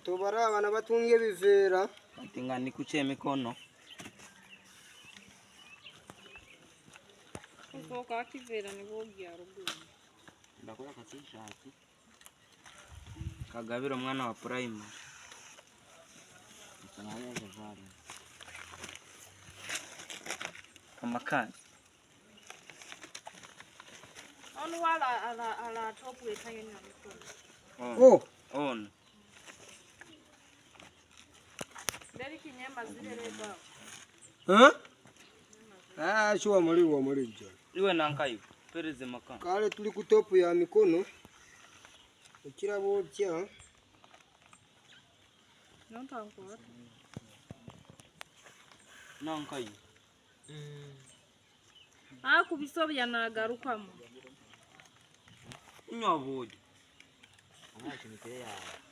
Tubara bana batungie bivera. Tinga nikuche mikono. Usoka kivera ni bogia ruguru. Ndakora katisha ati. Kagabira mwana wa primary. Tsananya zavara. Amakani. Onu ala topu etanye na mikono. Oh, On. Ndari kinyama zile leba. shuwa muri jo. Iwe nankayo. Pereze makani. Kale tuli ku topu ya mikono. Ukirabo kya. Nontankora. Nankayo. Kubisobya nagarukamo. Unywa bojo. Amachi mipira yawe.